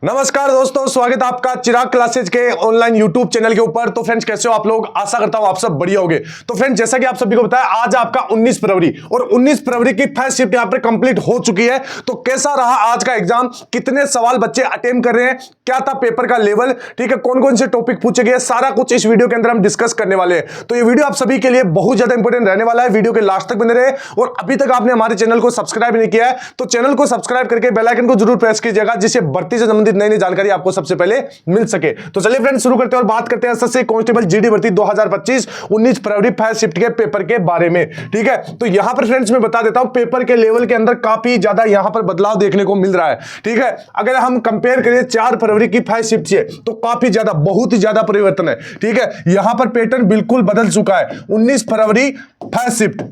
नमस्कार दोस्तों, स्वागत है आपका चिराग क्लासेज के ऑनलाइन यूट्यूब चैनल के ऊपर। तो फ्रेंड्स, कैसे हो आप लोग? आशा करता हूं आप सब बढ़िया होंगे। तो फ्रेंड्स, जैसा कि आप सभी को बताया, आज आपका 19 फरवरी और 19 फरवरी की फर्स्ट शिफ्ट यहां पर कंप्लीट हो चुकी है। तो कैसा रहा आज का एग्जाम, कितने सवाल बच्चे अटेम्प्ट कर रहे हैं, क्या था पेपर का लेवल, ठीक है, कौन कौन से टॉपिक पूछे गए, सारा कुछ इस वीडियो के अंदर हम डिस्कस करने वाले हैं। तो ये वीडियो आप सभी के लिए बहुत ज्यादा इंपॉर्टेंट रहने वाला है। वीडियो के लास्ट तक बने रहे और अभी तक आपने हमारे चैनल को सब्सक्राइब नहीं किया है तो चैनल को सब्सक्राइब करके बेल आइकन को जरूर प्रेस कीजिएगा, जिससे भर्ती से संबंधित नई नई जानकारी आपको सबसे पहले मिल सके। तो चलिए फ्रेंड्स, शुरू करते हैं और बात करते हैं एसएससी कांस्टेबल जीडी भर्ती 2025 19 फरवरी फर्स्ट शिफ्ट के पेपर के बारे में। ठीक है, तो यहां पर फ्रेंड्स मैं बता देता हूं, पेपर के लेवल के अंदर काफी ज्यादा यहां पर बदलाव देखने को मिल रहा है। ठीक है, अगर हम कंपेयर करें 4 फरवरी की फर्स्ट शिफ्ट से तो काफी ज्यादा, बहुत ही ज्यादा परिवर्तन है। ठीक है, यहां पर पैटर्न बिल्कुल बदल चुका है। 19 फरवरी फर्स्ट शिफ्ट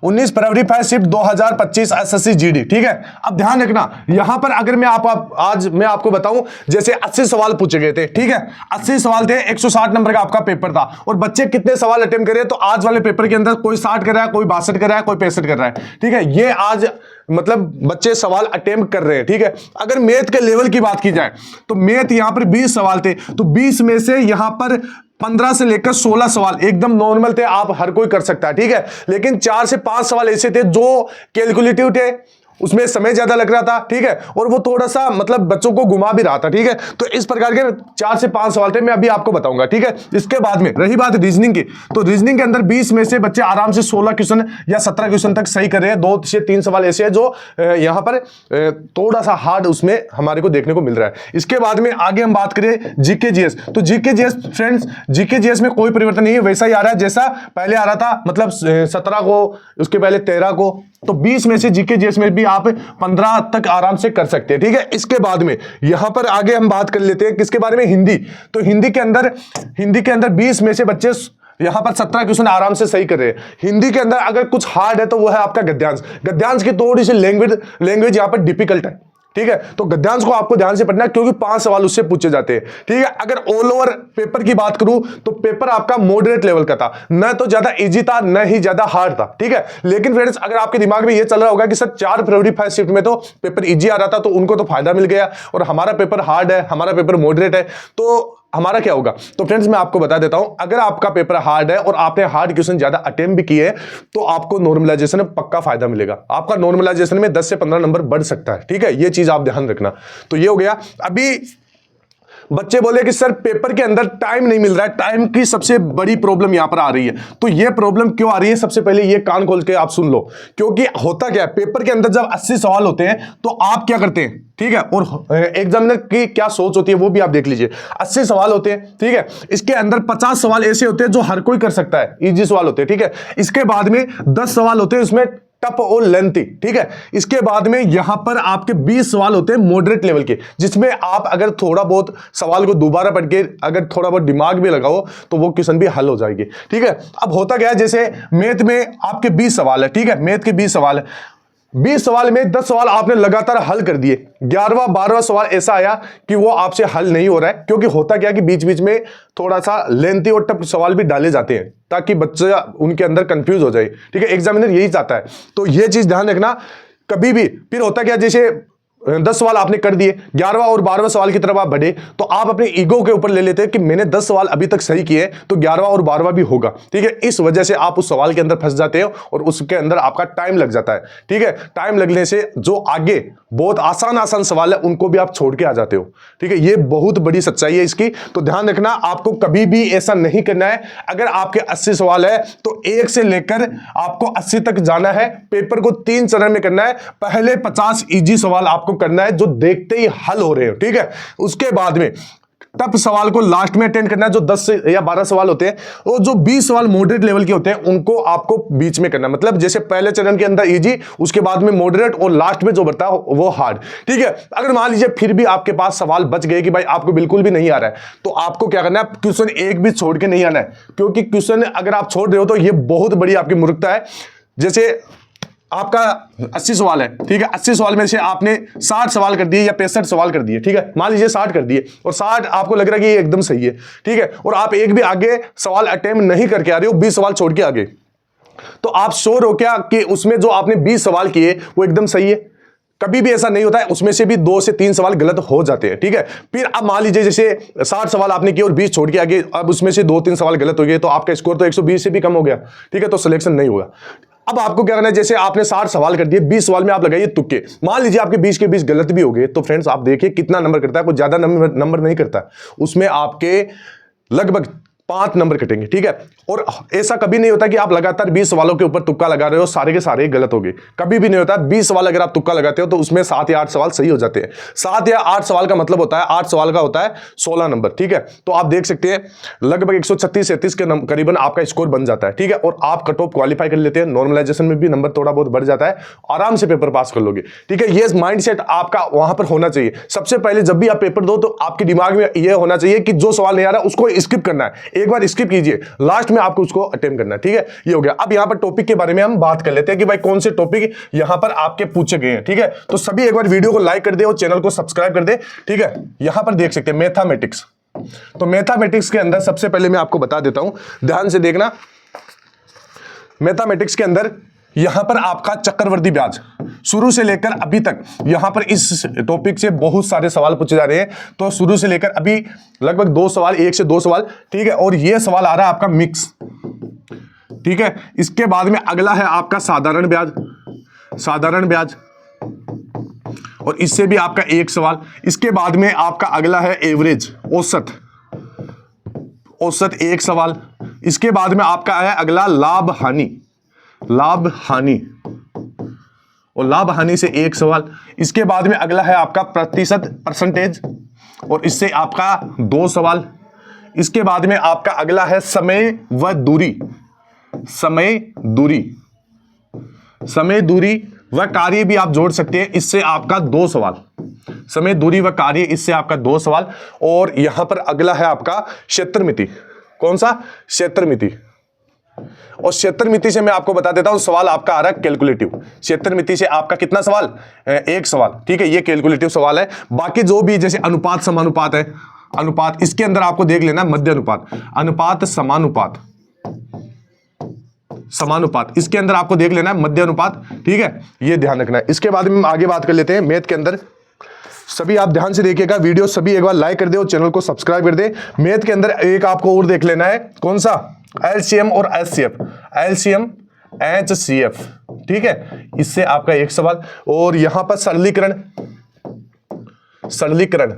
19 फरवरी फर्स्ट शिफ्ट 2025 एसएससी जीडी। ठीक है, अब ध्यान रखना, यहां पर अगर मैं आज मैं आपको बताऊं, जैसे 80 सवाल पूछे गए थे। ठीक है, 80 सवाल थे, 160 नंबर का आपका पेपर था और बच्चे कितने सवाल अटेम्प्ट करे, तो आज वाले पेपर के अंदर कोई 60 कर रहा है, कोई 62 कर रहा है, कोई 65 कर रहा है। ठीक है, ये आज मतलब बच्चे सवाल अटेम्प्ट कर रहे हैं। ठीक है, अगर मैथ के लेवल की बात की जाए तो मैथ यहां पर 20 सवाल थे, तो 20 में से यहां पर 15 से लेकर 16 सवाल एकदम नॉर्मल थे, आप हर कोई कर सकता है। ठीक है, लेकिन 4 से 5 सवाल ऐसे थे जो कैलकुलेटिव थे, उसमें समय ज्यादा लग रहा था। ठीक है, और वो थोड़ा सा मतलब बच्चों को घुमा भी रहा था। ठीक है, तो इस प्रकार के 4 से 5 सवाल थे, मैं अभी आपको बताऊंगा। ठीक है, इसके बाद में रही बात रीजनिंग की, तो रीजनिंग के अंदर 20 में से बच्चे आराम से 16 क्वेश्चन या 17 क्वेश्चन तक सही कर रहे हैं। 2 से 3 सवाल ऐसे हैं जो यहां पर थोड़ा सा हार्ड उसमें हमारे को देखने को मिल रहा है। इसके बाद में आगे हम बात करें जीके जीएस, तो GK GS friends, GK GS में कोई परिवर्तन नहीं है, वैसा ही आ रहा है जैसा पहले आ रहा था, मतलब 17 को, उसके पहले 13 को। तो 20 में से जीके जीएस में भी आप 15 तक आराम से कर सकते हैं। ठीक है, इसके बाद में यहां पर आगे हम बात कर लेते हैं किसके बारे में, हिंदी। तो हिंदी के अंदर 20 में से बच्चे यहां पर 17 क्वेश्चन आराम से सही कर रहे हैं। हिंदी के अंदर अगर कुछ हार्ड है तो वो है आपका गद्यांश। गद्यांश की थोड़ी सी लैंग्वेज यहां पर डिफिकल्ट है। ठीक है, तो गद्यांश को आपको ध्यान से पढ़ना है क्योंकि 5 सवाल उससे पूछे जाते हैं। ठीक है, अगर ऑल ओवर पेपर की बात करूं तो पेपर आपका मॉडरेट लेवल का था, न तो ज्यादा इजी था न ही ज्यादा हार्ड था। ठीक है, लेकिन फ्रेंड्स, अगर आपके दिमाग में ये चल रहा होगा कि सर 4 फरवरी फर्स्ट शिफ्ट में तो पेपर इजी आ रहा था तो उनको तो फायदा मिल गया और हमारा पेपर हार्ड है, हमारा पेपर मॉडरेट है, तो हमारा क्या होगा? तो फ्रेंड्स, मैं आपको बता देता हूं, अगर आपका पेपर हार्ड है और आपने हार्ड क्वेश्चन ज्यादा अटेम्प्ट भी किए तो आपको नॉर्मलाइजेशन में पक्का फायदा मिलेगा। आपका नॉर्मलाइजेशन में 10 से 15 नंबर बढ़ सकता है। ठीक है, ये चीज आप ध्यान रखना। तो ये हो गया। अभी बच्चे बोले कि सर पेपर के अंदर टाइम नहीं मिल रहा है, टाइम की सबसे बड़ी प्रॉब्लम यहां पर आ रही है। तो ये प्रॉब्लम क्यों आ रही है, सबसे पहले ये कान खोल के आप सुन लो, क्योंकि होता क्या है, पेपर के अंदर जब 80 सवाल होते हैं तो आप क्या करते हैं, ठीक है, और एग्जामिनर की क्या सोच होती है वो भी आप देख लीजिए। 80 सवाल होते हैं, ठीक है, इसके अंदर 50 सवाल ऐसे होते हैं जो हर कोई कर सकता है, इजी सवाल होते हैं। ठीक है, इसके बाद में 10 सवाल होते हैं उसमें टफ और लेंथी। ठीक है, इसके बाद में यहां पर आपके 20 सवाल होते हैं मॉडरेट लेवल के, जिसमें आप अगर थोड़ा बहुत सवाल को दोबारा पढ़ के अगर थोड़ा बहुत दिमाग भी लगाओ तो वो क्वेश्चन भी हल हो जाएगी। ठीक है, अब होता क्या है, जैसे मैथ में आपके 20 सवाल है। ठीक है, मैथ के 20 सवाल है, 20 सवाल में 10 सवाल आपने लगातार हल कर दिए, 11वां 12वां सवाल ऐसा आया कि वो आपसे हल नहीं हो रहा है, क्योंकि होता क्या है कि बीच बीच में थोड़ा सा लेंथी और टफ सवाल भी डाले जाते हैं ताकि बच्चे उनके अंदर कंफ्यूज हो जाए। ठीक है, एग्जामिनर यही चाहता है, तो ये चीज ध्यान रखना कभी भी। फिर होता क्या, जैसे 10 सवाल आपने कर दिए, 11वां और 12वां सवाल की तरफ आप बढ़े तो आप अपने ईगो के ऊपर ले लेते हैं कि मैंने 10 सवाल अभी तक सही किए तो 11वां और 12वां भी होगा। ठीक है, इस वजह से आप उस सवाल के अंदर फंस जाते हो और उसके अंदर आपका टाइम लग जाता है। ठीक है, टाइम लगने से जो आगे बहुत आसान सवाल है उनको भी आप छोड़ के आ जाते हो। ठीक है, ये बहुत बड़ी सच्चाई है इसकी, तो ध्यान रखना, आपको कभी भी ऐसा नहीं करना है। अगर आपके 80 सवाल है तो 1 से लेकर आपको 80 तक जाना है। पेपर को 3 चरण में करना है। पहले 50 इजी सवाल आपको करना है जो देखते ही हल हो रहे हो। ठीक है, उसके बाद में टफ सवाल को लास्ट में अटेंड करना है, जो 10 या 12 सवाल होते हैं, और जो 20 सवाल मॉडरेट लेवल के होते हैं उनको आपको बीच में करना है। मतलब जैसे पहले चरण के अंदर इजी, उसके बाद में मॉडरेट और लास्ट में जो बढ़ता है वो हार्ड। ठीक है, अगर मान लीजिए फिर भी आपके पास सवाल बच गए कि भाई आपको बिल्कुल भी नहीं आ रहा है, तो आपको क्या करना है, क्वेश्चन एक भी छोड़ के नहीं आना है, क्योंकि क्वेश्चन अगर आप छोड़ रहे हो तो ये बहुत बड़ी आपकी मूर्खता है। जैसे आपका 80 सवाल है, ठीक है, 80 सवाल में से आपने 60 सवाल कर दिए या 65 सवाल कर दिए। ठीक है, मान लीजिए 60 कर दिए और 60 आपको लग रहा है कि ये एकदम सही है। ठीक है, और आप एक भी आगे सवाल अटेम्प्ट नहीं करके आ रहे हो, 20 सवाल छोड़ के आगे, तो आप श्योर हो क्या कि उसमें जो आपने 20 सवाल किए वो एकदम सही है? कभी भी ऐसा नहीं होता है, उसमें से भी 2 से 3 सवाल गलत हो जाते हैं, ठीक है। फिर अब मान लीजिए जैसे 60 सवाल आपने किए और 20 छोड़ के आगे, अब उसमें से 2-3 सवाल गलत हो गए तो आपका स्कोर तो 120 से भी कम हो गया, ठीक है, तो सिलेक्शन नहीं होगा। अब आपको क्या करना है, जैसे आपने 60 सवाल कर दिए, 20 सवाल में आप लगाइए तुक्के। मान लीजिए आपके 20 के 20 गलत भी हो गए, तो फ्रेंड्स आप देखिए कितना नंबर करता है, कोई ज्यादा नंबर नहीं करता, उसमें आपके लगभग 5 नंबर कटेंगे, ठीक है। और ऐसा कभी नहीं होता कि आप लगातार 20 सवालों के ऊपर तुक्का लगा रहे हो, सारे के सारे गलत हो गए, कभी भी नहीं होता। 20 सवाल अगर आप तुक्का लगाते हो तो उसमें 7 या 8 सवाल सही हो जाते हैं। 7 या 8 सवाल का मतलब होता है, 8 सवाल का होता है 16 नंबर, ठीक है। तो आप देख सकते हैं लगभग 136-37 के करीबन आपका स्कोर बन जाता है, ठीक है। और आप कट ऑफ क्वालिफाई कर लेते हैं, नॉर्मलाइजेशन में भी नंबर थोड़ा बहुत बढ़ जाता है, आराम से पेपर पास कर लोगे, ठीक है। ये माइंडसेट आपका वहां पर होना चाहिए। सबसे पहले जब भी आप पेपर दो तो आपके दिमाग में यह होना चाहिए कि जो सवाल नहीं आ रहा उसको स्किप करना है, एक बार स्किप कीजिए, लास्ट में आपको उसको अटेम्प्ट करना है, ठीक है। ये हो गया। अब यहां पर टॉपिक के बारे में हम बात कर लेते हैं कि भाई कौन से टॉपिक यहां पर आपके पूछे गए हैं, ठीक है। तो सभी एक बार वीडियो को लाइक कर दे और चैनल को सब्सक्राइब कर दे, ठीक है। यहां पर देख सकते हैं मैथमेटिक्स। तो मैथमेटिक्स के अंदर सबसे पहले मैं आपको बता देता हूं, ध्यान से देखना। मैथमेटिक्स के अंदर यहां पर आपका चक्रवृद्धि ब्याज शुरू से लेकर अभी तक, यहां पर इस टॉपिक से बहुत सारे सवाल पूछे जा रहे हैं। तो शुरू से लेकर अभी लगभग 2 सवाल, 1 से 2 सवाल, ठीक है। और यह सवाल आ रहा है आपका मिक्स, ठीक है। इसके बाद में अगला है आपका साधारण ब्याज, साधारण ब्याज, और इससे भी आपका 1 सवाल। इसके बाद में आपका अगला है एवरेज, औसत, औसत 1 सवाल। इसके बाद में आपका है अगला लाभ हानि, लाभ हानि, और लाभ हानि से 1 सवाल। इसके बाद में अगला है आपका प्रतिशत, परसेंटेज, और इससे आपका 2 सवाल। इसके बाद में आपका अगला है समय व दूरी, समय दूरी, समय दूरी व कार्य भी आप जोड़ सकते हैं, इससे आपका 2 सवाल, समय दूरी व कार्य, इससे आपका 2 सवाल। और यहां पर अगला है आपका क्षेत्रमिति, कौन सा, क्षेत्रमिति। और क्षेत्रमिति से मैं आपको बता देता हूं, सवाल आपका आ रहा है कैलकुलेटिव। क्षेत्रमिति से आपका कितना सवाल, 1 सवाल, ठीक है। ये कैलकुलेटिव सवाल है। बाकी जो भी जैसे अनुपात समानुपात है, अनुपात, इसके अंदर आपको देख लेना मध्य अनुपात, अनुपात समानुपात, समानुपात, इसके अंदर आपको देख लेना है मध्य अनुपात, ठीक है। ये ध्यान रखना है। इसके बाद में हम आगे बात कर लेते हैं मैथ के अंदर। सभी आप ध्यान से देखिएगा वीडियो, सभी एक बार लाइक कर दे और चैनल को सब्सक्राइब कर दे। मैथ के अंदर एक आपको और देख लेना है, कौन सा, एलसीएम और एचसीएफ, एलसीएम एचसीएफ, ठीक है। इससे आपका 1 सवाल। और यहां पर सरलीकरण, सरलीकरण,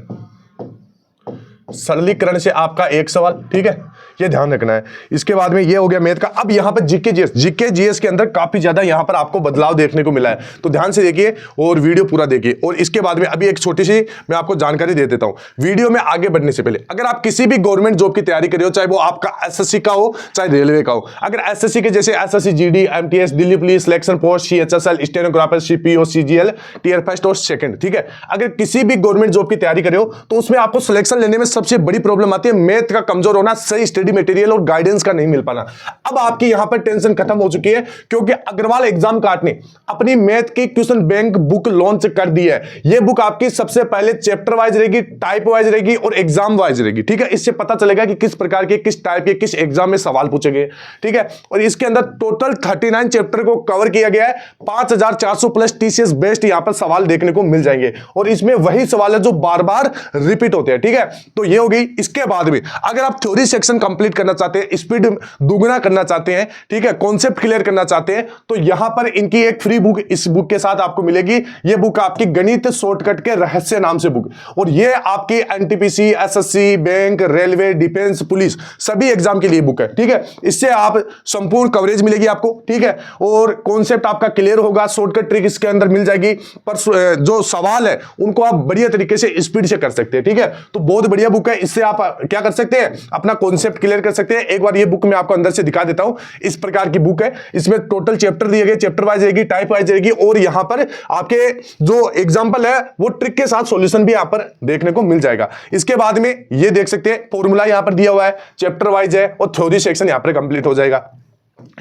सरलीकरण से आपका 1 सवाल, ठीक है। ये ध्यान रखना है। इसके बाद में ये हो गया मैथ का। अब यहां पर जीके जीएस, जीके जीएस के अंदर काफी ज्यादा यहां पर आपको बदलाव देखने को मिला है, तो ध्यान से देखिए और वीडियो पूरा देखिए। और इसके बाद में अभी एक छोटी सी मैं आपको जानकारी दे देता हूं वीडियो में आगे बढ़ने से पहले। अगर आप किसी भी गवर्नमेंट जॉब की तैयारी कर रहे हो, चाहे वो आपका एसएससी का हो चाहे रेलवे का हो, अगर एसएससी के जैसे SSC GD, MTS, Delhi police selection post, CHSL, stenographer, CPO, CGL, tier first और सेकंड, ठीक है। अगर किसी भी गवर्नमेंट जॉब की तैयारी कर रहे हो तो उसमें आपको सिलेक्शन लेने में सबसे बड़ी प्रॉब्लम आती है मैथ का कमजोर होना, सही स्टडी मटेरियल और गाइडेंस का नहीं मिल पाना। अब आपकी यहां पर टेंशन खत्म हो चुकी है, क्योंकि अग्रवाल एग्जाम कार्ड ने अपनी मैथ की क्वेश्चन बैंक बुक लॉन्च कर दी है। यह बुक आपकी सबसे पहले चैप्टर वाइज रहेगी, टाइप वाइज रहेगी और एग्जाम वाइज रहेगी, ठीक है। इससे पता चलेगा कि किस प्रकार के, किस टाइप के, किस एग्जाम में सवाल पूछे गए, ठीक है। और इसके अंदर टोटल 39 चैप्टर को कवर किया गया है। 5400 प्लस टीसीएस बेस्ड यहां पर सवाल देखने को मिल जाएंगे, और इसमें वही सवाल है जो बार बार रिपीट होते हैं, ठीक है। तो ये हो गई। इसके बाद में अगर आप थ्योरी सेक्शन कंप्लीट करना चाहते हैं, स्पीड दुगना करना चाहते हैं, ठीक है, कॉन्सेप्ट क्लियर करना चाहते हैं, तो यहां पर इनकी एक फ्री बुक इस बुक के साथ आपको मिलेगी। यह बुक आपकी गणित शॉर्टकट के रहस्य नाम से बुक, और यह आपकी NTPC, SSC, bank, railway, defence, police सभी एग्जाम के लिए बुक है, ठीक है। इससे आप संपूर्ण कवरेज मिलेगी आपको, ठीक है। और कॉन्सेप्ट आपका क्लियर होगा, शॉर्टकट ट्रिक इसके अंदर मिल जाएगी, पर जो सवाल है उनको आप बढ़िया तरीके से स्पीड से कर सकते हैं, ठीक है। तो बहुत बढ़िया बुक है। इससे आप क्या कर सकते हैं, अपना कॉन्सेप्ट क्लियर कर सकते हैं। एक बार ये बुक मैं आपको अंदर से दिखा देता हूं। इस प्रकार की बुक है, इसमें टोटल चैप्टर दिए गए, चैप्टर वाइज रहेगी, टाइप वाइज रहेगी, और यहां पर आपके जो एग्जांपल है वो ट्रिक के साथ सॉल्यूशन भी यहां पर देखने को मिल जाएगा। इसके बाद में ये देख सकते हैं फॉर्मूला यहां पर दिया हुआ है, चैप्टर वाइज है, और थ्योरी सेक्शन यहां पर कंप्लीट हो जाएगा।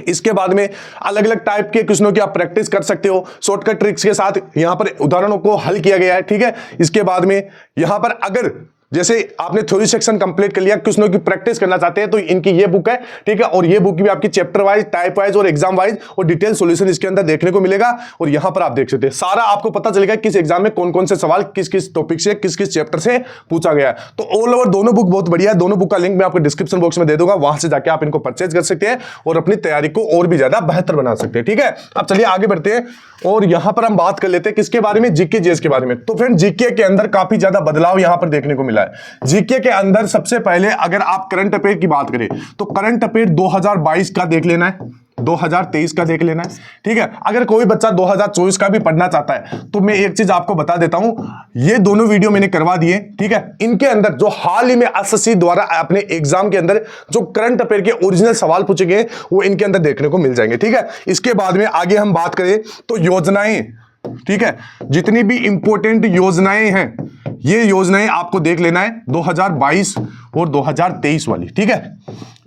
इसके बाद में अलग अलग टाइप के क्वेश्चनों की आप प्रैक्टिस कर सकते हो, शॉर्टकट ट्रिक्स के साथ यहां पर उदाहरणों को हल किया गया है, ठीक है। इसके बाद में यहां पर अगर जैसे आपने थ्योरी सेक्शन कंप्लीट कर लिया, कुछ लोग की प्रैक्टिस करना चाहते हैं तो इनकी ये बुक है, ठीक है। और ये बुक भी आपकी चैप्टर वाइज, टाइप वाइज और एग्जाम वाइज और डिटेल सॉल्यूशन इसके अंदर देखने को मिलेगा। और यहां पर आप देख सकते हैं सारा आपको पता चलेगा किस एग्जाम में कौन कौन से सवाल किस किस टॉपिक से, किस किस चैप्टर से पूछा गया है। तो ऑल ओवर दोनों बुक बहुत बढ़िया है। दोनों बुक का लिंक मैं आपको डिस्क्रिप्शन बॉक्स में दे दूंगा, वहां से जाके आप इनको परचेज कर सकते हैं और अपनी तैयारी को और भी ज्यादा बेहतर बना सकते हैं, ठीक है। अब चलिए आगे बढ़ते हैं और यहां पर हम बात कर लेते हैं किसके बारे में, जीके जीएस के बारे में। तो फ्रेंड जीके के अंदर काफी ज्यादा बदलाव यहां पर देखने को मिला है। जीके के अंदर सबसे पहले अगर आप करंट अफेयर की बात करें तो करंट अफेयर 2022 का देख लेना है, 2023 का देख लेना है, ठीक है। अगर कोई बच्चा 2024 का भी पढ़ना चाहता है तो मैं एक चीज आपको बता देता हूं, ये दोनों वीडियो मैंने करवा दिए, ठीक है। इनके अंदर जो हाल ही में एसएससी द्वारा अपने एग्जाम के अंदर जो करंट अफेयर के ओरिजिनल सवाल पूछे गए वो इनके अंदर देखने को मिल जाएंगे, ठीक है। इसके बाद में आगे हम बात करें तो योजनाएं, ठीक है, जितनी भी इंपॉर्टेंट योजनाएं हैं ये योजनाएं आपको देख लेना है 2022 और 2023 वाली, ठीक है।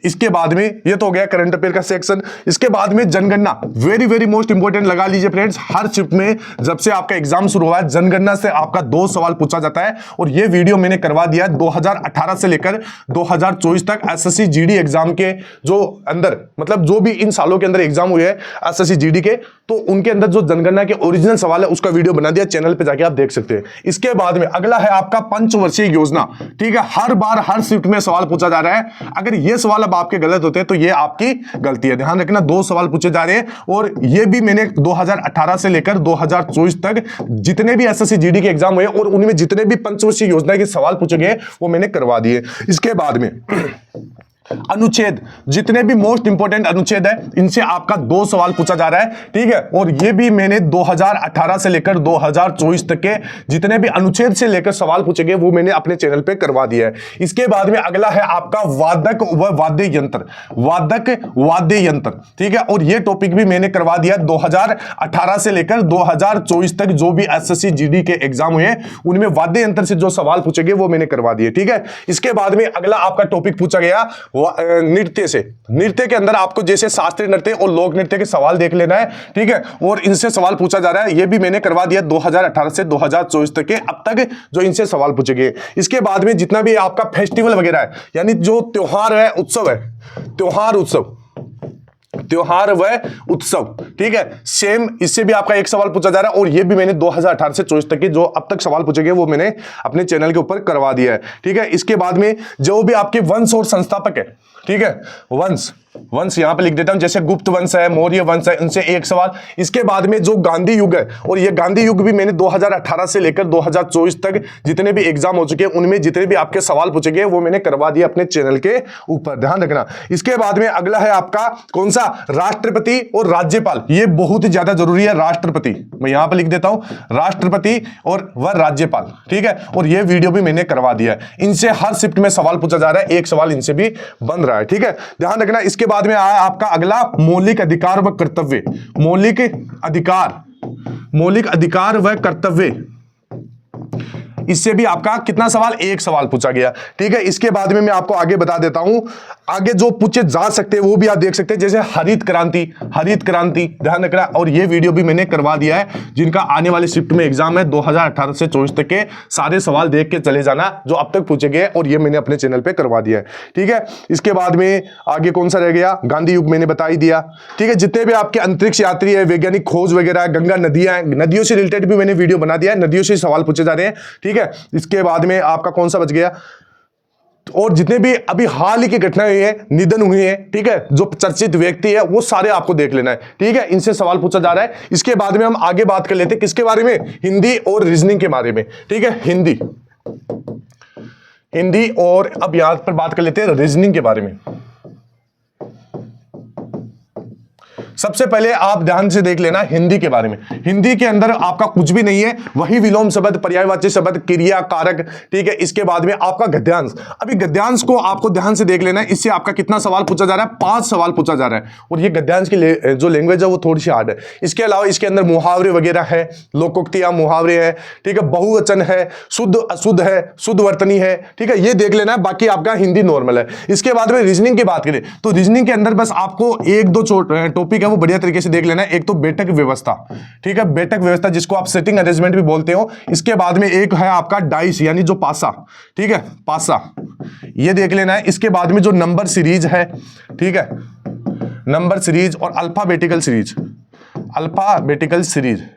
इसके बाद में ये तो हो गया करंट अफेयर का सेक्शन। इसके बाद में जनगणना, वेरी वेरी मोस्ट इंपॉर्टेंट लगा लीजिए फ्रेंड्स। हर शिफ्ट में जब से आपका एग्जाम शुरू हुआ है जनगणना से आपका 2 सवाल पूछा जाता है और ये वीडियो मैंने करवा दिया 2018 से लेकर 2024 तक एसएससी जीडी एग्जाम के जो अंदर, मतलब जो भी इन सालों के अंदर एग्जाम हुए हैं एसएससी जीडी के, तो उनके अंदर जो जनगणना के ओरिजिनल सवाल है उसका वीडियो बना दिया, चैनल पे जाके आप देख सकते हैं। इसके बाद में अगला है आपका पंचवर्षीय योजना, ठीक है। हर बार हर शिफ्ट में सवाल पूछा जा रहा है, अगर ये सवाल अब आपके गलत होते हैं तो ये आपकी गलती है, ध्यान रखना। 2 सवाल पूछे जा रहे हैं और ये भी मैंने 2018 से लेकर 2024 तक जितने भी एसएससी जीडी के एग्जाम हुए और उनमें जितने भी पंचवर्षीय योजना के सवाल पूछे गए वो मैंने करवा दिए। इसके बाद में अनुच्छेद, जितने भी मोस्ट इंपोर्टेंट अनुच्छेद है इनसे आपका 2 सवाल पूछा जा रहा है, ठीक है। और ये भी मैंने 2018 से लेकर 2024 तक के जितने भी अनुच्छेद से लेकर सवाल पूछे गए वो मैंने अपने चैनल पे करवा दिया है। इसके बाद में अगला है आपका वादक व वाद्य यंत्र, वादक वाद्य यंत्र, ठीक है। और ये टॉपिक भी मैंने करवा दिया 2018 से लेकर 2024 तक जो भी एसएससी जीडी के एग्जाम हुए उनमें वाद्य यंत्र से जो सवाल पूछे गए वो मैंने करवा दिए, ठीक है। इसके बाद में अगला आपका टॉपिक पूछा गया नृत्य से। नृत्य के अंदर आपको जैसे शास्त्रीय नृत्य और लोक नृत्य के सवाल देख लेना है, ठीक है। और इनसे सवाल पूछा जा रहा है, ये भी मैंने करवा दिया 2018 से 2024 तक के अब तक जो इनसे सवाल पूछे गए। इसके बाद में जितना भी आपका फेस्टिवल वगैरह है, यानी जो त्योहार है, उत्सव है, त्योहार उत्सव, त्योहार व उत्सव, ठीक है, सेम इससे भी आपका एक सवाल पूछा जा रहा है और ये भी मैंने 2018 से 24 तक के जो अब तक सवाल पूछे गए वो मैंने अपने चैनल के ऊपर करवा दिया है, ठीक है। इसके बाद में जो भी आपके वंश और संस्थापक है, ठीक है, वंश यहां पे लिख देता हूं, जैसे गुप्त वंश है, मौर्य वंश है, इनसे एक सवाल। इसके बाद में जो गांधी युग है, और ये गांधी युग भी मैंने 2018 से लेकर 2024 तक जितने भी एग्जाम हो चुके हैं उनमें जितने भी आपके सवाल पूछे गए वो मैंने करवा दिया अपने चैनल के ऊपर, ध्यान रखना। इसके बाद में अगला है आपका कौन सा, राष्ट्रपति और राज्यपाल। ये बहुत ही ज्यादा जरूरी है, राष्ट्रपति, मैं यहां पर लिख देता हूं, राष्ट्रपति और वह राज्यपाल, ठीक है। और ये वीडियो भी मैंने करवा दिया है। इनसे हर शिफ्ट में सवाल पूछा जा रहा है, एक सवाल इनसे भी बन रहा है, ठीक है, ध्यान रखना। इसके बाद में आया आपका अगला मौलिक अधिकार व कर्तव्य, मौलिक अधिकार व कर्तव्य। इससे भी आपका कितना सवाल, एक सवाल पूछा गया, ठीक है। इसके बाद में मैं आपको आगे बता देता हूं, आगे जो पूछे जा सकते हैं वो भी आप देख सकते हैं, जैसे हरित क्रांति, ध्यान रखना। और ये वीडियो भी मैंने करवा दिया है, जिनका आने वाले शिफ्ट में एग्जाम है 2018 से 24 तक के सारे सवाल देख के चले जाना जो अब तक पूछे गए, और ये मैंने अपने चैनल पे करवा दिया है, ठीक है। इसके बाद में आगे कौन सा रह गया, गांधी युग मैंने बता ही दिया, ठीक है। जितने भी आपके अंतरिक्ष यात्री है, वैज्ञानिक खोज वगैरह, गंगा नदियां, नदियों से रिलेटेड भी मैंने वीडियो बना दिया है, नदियों से सवाल पूछे जा रहे हैं, ठीक है। इसके बाद में आपका कौन सा बच गया, और जितने भी अभी हाल ही की घटनाएं हुई है, निधन हुई है, ठीक है, जो चर्चित व्यक्ति है वो सारे आपको देख लेना है, ठीक है। इनसे सवाल पूछा जा रहा है। इसके बाद में हम आगे बात कर लेते हैं किसके बारे में, हिंदी और रीजनिंग के बारे में, ठीक है, हिंदी और अब यहां पर बात कर लेते हैं रीजनिंग के बारे में। सबसे पहले आप ध्यान से देख लेना हिंदी के बारे में। हिंदी के अंदर आपका कुछ भी नहीं है, वही विलोम शब्द, पर्यायवाची शब्द, क्रिया, कारक, ठीक है। इसके बाद में आपका गद्यांश, अभी गद्यांश को आपको ध्यान से देख लेना है। इससे आपका कितना सवाल पूछा जा रहा है, 5 सवाल पूछा जा रहा है, और ये गद्यांश की जो लैंग्वेज है वो थोड़ी सी हार्ड है। इसके अलावा इसके अंदर मुहावरे वगैरह है, लोकोक्तियां, मुहावरे है, ठीक है, बहुवचन है, शुद्ध अशुद्ध है, शुद्ध वर्तनी है, ठीक है, ये देख लेना है। बाकी आपका हिंदी नॉर्मल है। इसके बाद में रीजनिंग की बात करें तो रीजनिंग के अंदर बस आपको 1-2 टॉपिक है वो बढ़िया तरीके से देख लेना है। एक तो बैठक व्यवस्था, ठीक है, बैठक व्यवस्था जिसको आप सेटिंग अरेंजमेंट भी बोलते हो। इसके बाद में एक है आपका डाइस यानी जो पासा, ठीक है, पासा, ये देख लेना है। इसके बाद में जो नंबर सीरीज है, ठीक है, नंबर सीरीज और अल्फाबेटिकल सीरीज, अल्फाबेटिकल सीरीज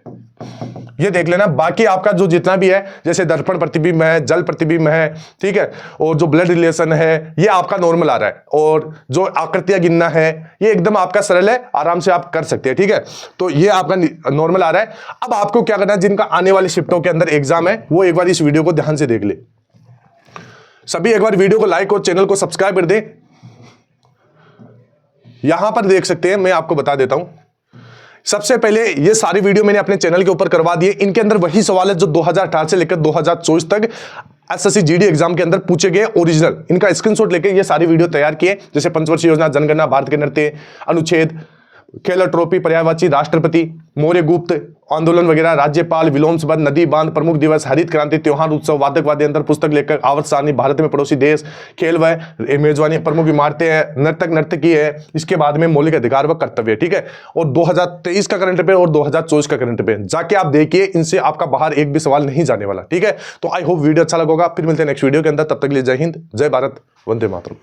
ये देख लेना। बाकी आपका जो जितना भी है, जैसे दर्पण प्रतिबिंब है, जल प्रतिबिंब है, ठीक है, और जो ब्लड रिलेशन है ये आपका नॉर्मल आ रहा है, और जो आकृतियां गिनना है ये एकदम आपका सरल है, आराम से आप कर सकते हैं, ठीक है। तो ये आपका नॉर्मल आ रहा है। अब आपको क्या करना है, जिनका आने वाली शिफ्टों के अंदर एग्जाम है वो एक बार इस वीडियो को ध्यान से देख ले। सभी एक बार वीडियो को लाइक और चैनल को सब्सक्राइब कर दे। यहां पर देख सकते हैं, मैं आपको बता देता हूं। सबसे पहले ये सारी वीडियो मैंने अपने चैनल के ऊपर करवा दिए। इनके अंदर वही सवाल है जो 2018 से लेकर 2024 तक एसएससी जीडी एग्जाम के अंदर पूछे गए ओरिजिनल। इनका स्क्रीनशॉट लेके ये सारी वीडियो तैयार किए, जैसे पंचवर्षीय योजना, जनगणना, भारत के नृत्य, अनुच्छेद, खेल ट्रॉफी, पर्यायवाची, राष्ट्रपति, मौर्य गुप्त आंदोलन वगैरह, राज्यपाल, विलोम संबंध, नदी बांध, प्रमुख दिवस, हरित क्रांति, त्योहार, उत्सव, वादक वाद्य यंत्र, पुस्तक लेखक, आवर्त सारणी, भारत में पड़ोसी देश, खेल व मेजबानी, प्रमुख इमारतें हैं, नर्तक नर्तकी है। इसके बाद में मौलिक अधिकार व कर्तव्य, ठीक है। और 2023 का करंट अफेयर और 2024 का करंट अफेयर जाके आप देखिए, इनसे आपका बाहर एक भी सवाल नहीं जाने वाला, ठीक है। तो आई होप वीडियो अच्छा लगा होगा। फिर मिलते हैं नेक्स्ट वीडियो के अंदर, तब तक के लिए जय हिंद, जय भारत, वंदे मातरम।